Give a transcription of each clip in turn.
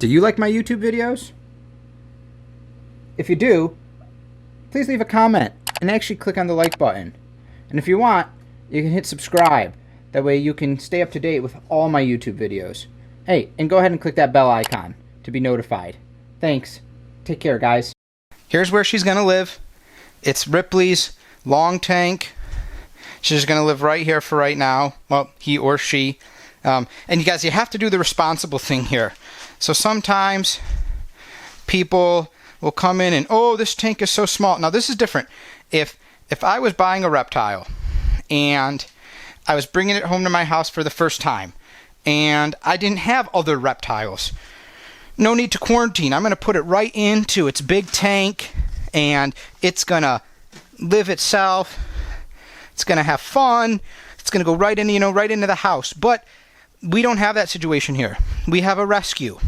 Do you like my YouTube videos? If you do, please leave a comment and actually click on the like button. And if you want, you can hit subscribe. That way you can stay up to date with all my YouTube videos. Hey, and go ahead and click that bell icon to be notified. Thanks. Take care, guys. Here's where she's going to live. It's Ripley's long tank. She's going to live right here for right now. Well, he or she. And you guys, you have to do the responsible thing here. So sometimes people will come in and, oh, this tank is so small. Now, this is different. If I was buying a reptile and I was bringing it home to my house for the first time and I didn't have other reptiles, no need to quarantine. I'm going to put it right into its big tank and it's going to live itself. It's going to have fun. It's going to go right in, right into the house. But we don't have that situation here. We have a rescue.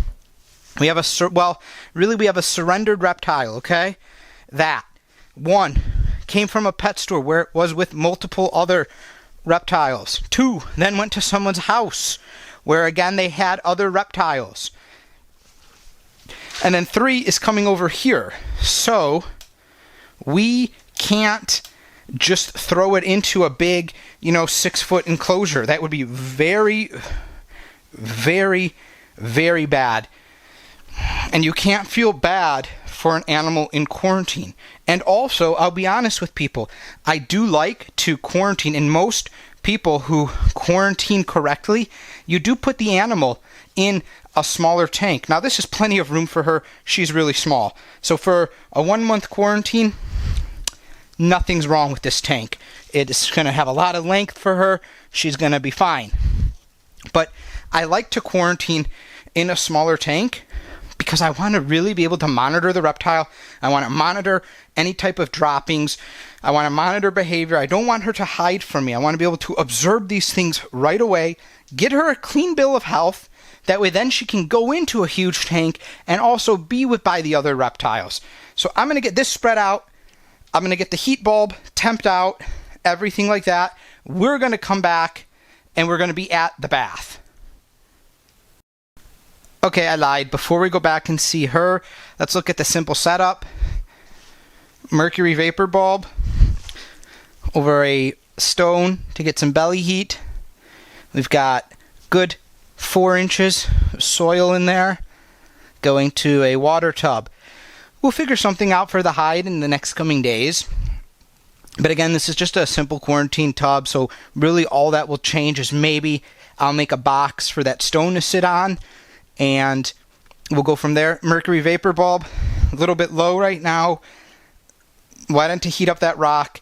We have we have a surrendered reptile, okay? That one came from a pet store where it was with multiple other reptiles. 2 then went to someone's house where again they had other reptiles. And then 3 is coming over here. So we can't just throw it into a big, 6-foot enclosure. That would be very, very, very bad. And you can't feel bad for an animal in quarantine. And also, I'll be honest with people, I do like to quarantine, and most people who quarantine correctly, you do put the animal in a smaller tank. Now, this is plenty of room for her. She's really small. So for a 1-month quarantine, nothing's wrong with this tank. It's going to have a lot of length for her. She's going to be fine. But I like to quarantine in a smaller tank because I want to really be able to monitor the reptile. I want to monitor any type of droppings. I want to monitor behavior. I don't want her to hide from me. I want to be able to observe these things right away, get her a clean bill of health. That way then she can go into a huge tank and also be by the other reptiles. So I'm going to get this spread out. I'm going to get the heat bulb temped out, everything like that. We're going to come back and we're going to be at the bath. Okay, I lied. Before we go back and see her, let's look at the simple setup. Mercury vapor bulb over a stone to get some belly heat. We've got good 4 inches of soil in there going to a water tub. We'll figure something out for the hide in the next coming days. But again, this is just a simple quarantine tub, so really all that will change is maybe I'll make a box for that stone to sit on, and we'll go from there. Mercury vapor bulb, a little bit low right now. Why don't you heat up that rock?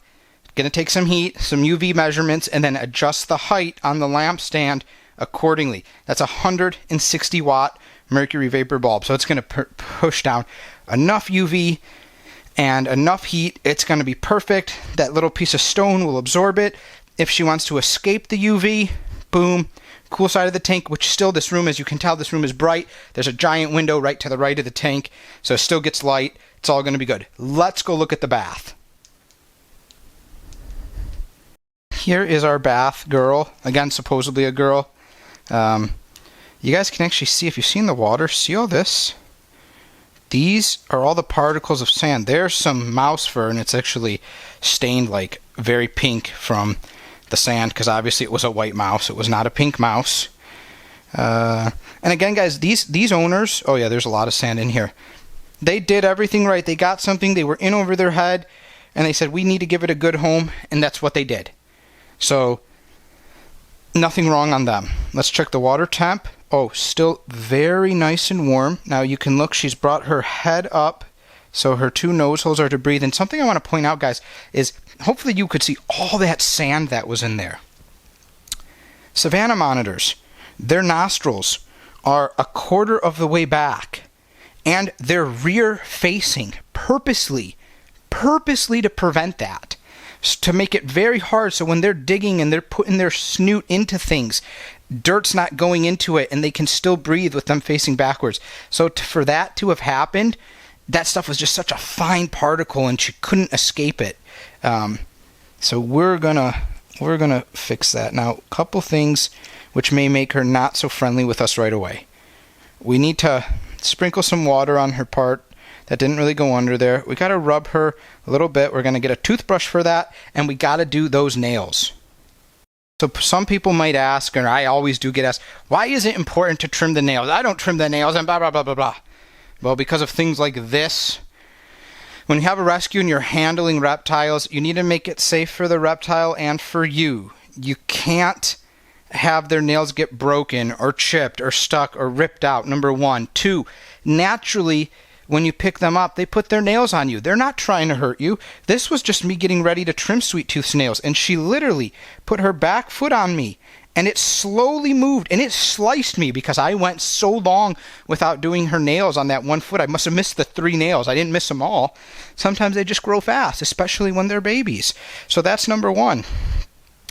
Going to take some heat, some UV measurements, and then adjust the height on the lamp stand accordingly. That's a 160 watt mercury vapor bulb, so it's going to push down enough UV and enough heat. It's going to be perfect. That little piece of stone will absorb it. If she wants to escape the UV, boom, cool side of the tank, which still this room, as you can tell, this room is bright. There's a giant window right to the right of the tank, so it still gets light. It's all going to be good. Let's go look at the bath. Here is our bath girl. Again, supposedly a girl. You guys can actually see, if you've seen the water, see all this? These are all the particles of sand. There's some mouse fur, and it's actually stained like very pink from the sand, because obviously it was a white mouse. It was not a pink mouse. And again, guys, these owners, oh yeah, there's a lot of sand in here. They did everything right. They got something, they were in over their head, and they said, we need to give it a good home, and that's what they did. So, nothing wrong on them. Let's check the water temp. Oh, still very nice and warm. Now you can look, she's brought her head up so her 2 nose holes are to breathe. And something I want to point out, guys, is hopefully you could see all that sand that was in there. Savannah monitors, their nostrils are a quarter of the way back, and they're rear facing purposely to prevent that, to make it very hard so when they're digging and they're putting their snoot into things, dirt's not going into it and they can still breathe with them facing backwards. So for that to have happened, that stuff was just such a fine particle and she couldn't escape it. So we're gonna fix that. Now, a couple things which may make her not so friendly with us right away. We need to sprinkle some water on her part that didn't really go under there. We got to rub her a little bit. We're going to get a toothbrush for that, and we got to do those nails. So some people might ask, and I always do get asked, why is it important to trim the nails? I don't trim the nails and blah, blah, blah, blah, blah. Well, because of things like this. When you have a rescue and you're handling reptiles, you need to make it safe for the reptile and for you. You can't have their nails get broken or chipped or stuck or ripped out, number one. Two, naturally, when you pick them up, they put their nails on you. They're not trying to hurt you. This was just me getting ready to trim Sweet Tooth's nails, and she literally put her back foot on me, and it slowly moved, and it sliced me because I went so long without doing her nails on that one foot. I must have missed the 3 nails. I didn't miss them all. Sometimes they just grow fast, especially when they're babies. So that's number 1.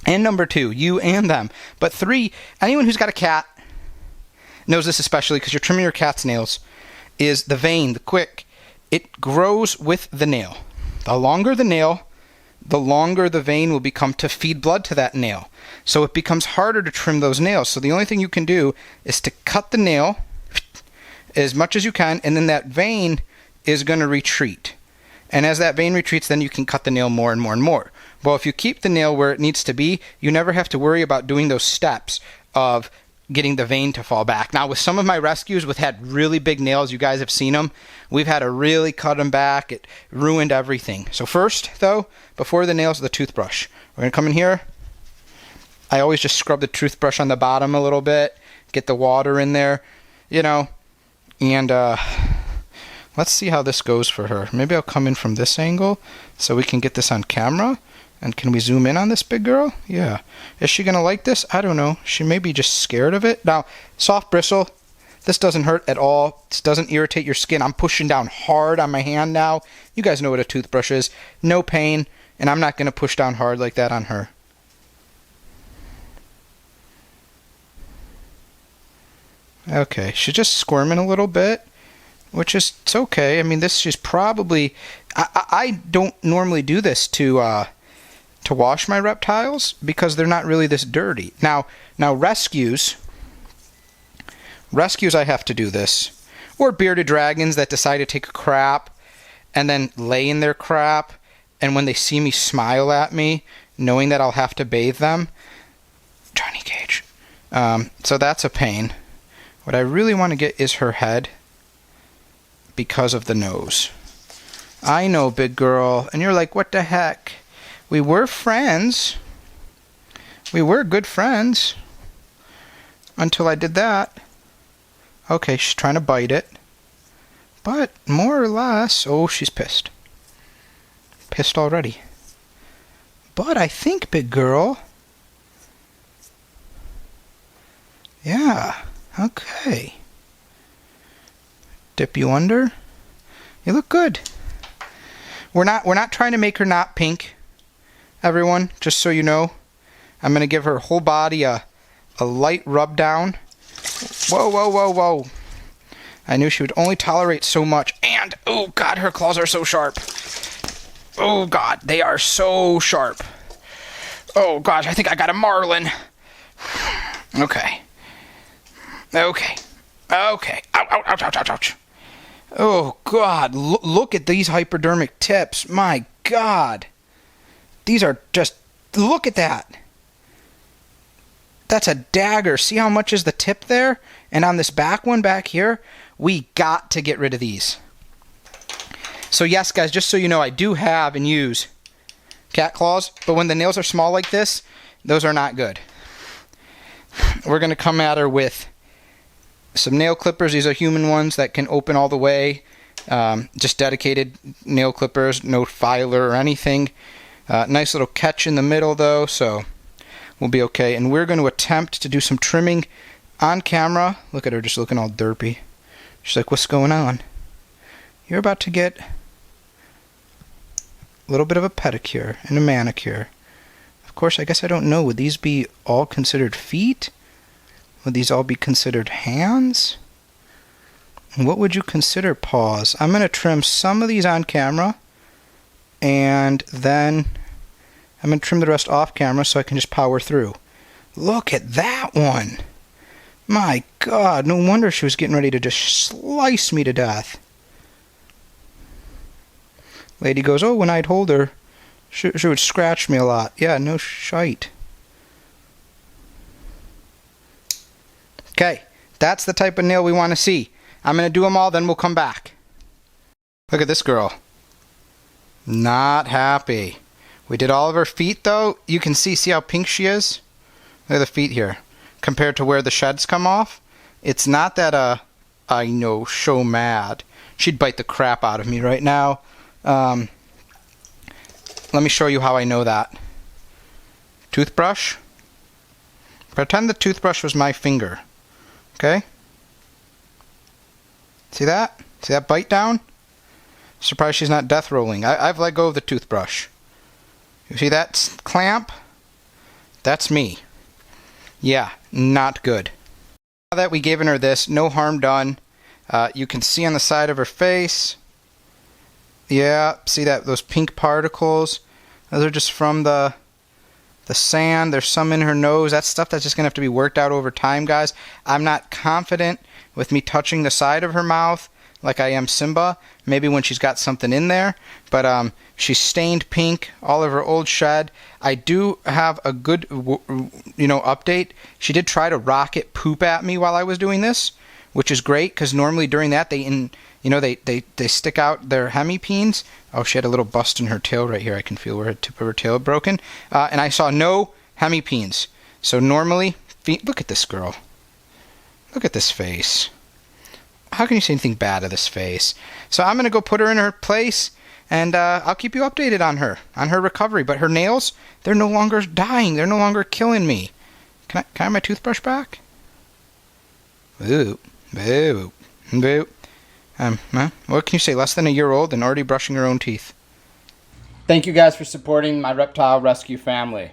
And number 2, you and them. But 3, anyone who's got a cat knows this especially because you're trimming your cat's nails, is the vein, the quick. It grows with the nail. The longer the nail, the longer the vein will become to feed blood to that nail. So it becomes harder to trim those nails. So the only thing you can do is to cut the nail as much as you can, and then that vein is going to retreat. And as that vein retreats, then you can cut the nail more and more and more. Well, if you keep the nail where it needs to be, you never have to worry about doing those steps of getting the vein to fall back. Now, with some of my rescues with had really big nails, you guys have seen them, we've had to really cut them back. It ruined everything. So first, though, before the nails, the toothbrush. We're going to come in here. I always just scrub the toothbrush on the bottom a little bit, get the water in there, you know, and let's see how this goes for her. Maybe I'll come in from this angle so we can get this on camera. And can we zoom in on this big girl? Yeah. Is she going to like this? I don't know. She may be just scared of it. Now, soft bristle. This doesn't hurt at all. This doesn't irritate your skin. I'm pushing down hard on my hand now. You guys know what a toothbrush is. No pain. And I'm not going to push down hard like that on her. Okay. She's just squirming a little bit, which is, it's okay. I mean, this is probably... I don't normally do this to wash my reptiles because they're not really this dirty. Now rescues I have to do this. Or bearded dragons that decide to take a crap and then lay in their crap, and when they see me smile at me, knowing that I'll have to bathe them. Johnny Cage. So that's a pain. What I really want to get is her head because of the nose. I know, big girl. And you're like, what the heck? We were friends. We were good friends. Until I did that. Okay, she's trying to bite it. But more or less... Oh, she's pissed. Pissed already. But I think, big girl... Yeah, okay. Dip you under. You look good. We're not trying to make her not pink, everyone, just so you know. I'm going to give her whole body a light rub down. Whoa, whoa, whoa, whoa. I knew she would only tolerate so much. And, oh, God, her claws are so sharp. Oh, God, they are so sharp. Oh, gosh, I think I got a marlin. Okay. Okay. Okay. Ouch, ouch, ouch, ouch, ouch, ouch. Oh, God, look at these hypodermic tips. My God. These are just, look at that. That's a dagger. See how much is the tip there? And on this back one back here, we got to get rid of these. So yes, guys, just so you know, I do have and use cat claws, but when the nails are small like this, those are not good. We're going to come at her with some nail clippers. These are human ones that can open all the way. Just dedicated nail clippers, no filer or anything. Nice little catch in the middle, though, so we'll be okay. And we're going to attempt to do some trimming on camera. Look at her just looking all derpy. She's like, what's going on? You're about to get a little bit of a pedicure and a manicure. Of course, I guess I don't know. Would these be all considered feet? Would these all be considered hands? And what would you consider paws? I'm going to trim some of these on camera, and then I'm going to trim the rest off camera so I can just power through. Look at that one. My God, no wonder she was getting ready to just slice me to death. Lady goes, oh, when I'd hold her, she would scratch me a lot. Yeah, no shite. Okay, that's the type of nail we want to see. I'm going to do them all, then we'll come back. Look at this girl. Not happy. We did all of her feet, though. You can see how pink she is? Look at the feet here. Compared to where the sheds come off. It's not that, I know, so mad. She'd bite the crap out of me right now. Let me show you how I know that. Toothbrush. Pretend the toothbrush was my finger. Okay? See that? See that bite down? Surprised she's not death rolling. I've let go of the toothbrush. You see that clamp? That's me. Yeah, not good. Now that we've given her this, no harm done. You can see on the side of her face. Yeah, see that? Those pink particles. Those are just from the sand. There's some in her nose. That's stuff that's just going to have to be worked out over time, guys. I'm not confident with me touching the side of her mouth like I am Simba. Maybe when she's got something in there. But she's stained pink all over her old shed. I do have a good, update. She did try to rocket poop at me while I was doing this, which is great because normally during that they stick out their hemipenes. Oh, she had a little bust in her tail right here. I can feel where the tip of her tail broken. And I saw no hemipenes. So normally, look at this girl. Look at this face. How can you say anything bad of this face? So I'm going to go put her in her place, and I'll keep you updated on her recovery. But her nails, they're no longer dying. They're no longer killing me. Can I have my toothbrush back? Boo. Boo. Boo. What can you say? Less than a year old and already brushing her own teeth. Thank you guys for supporting my reptile rescue family.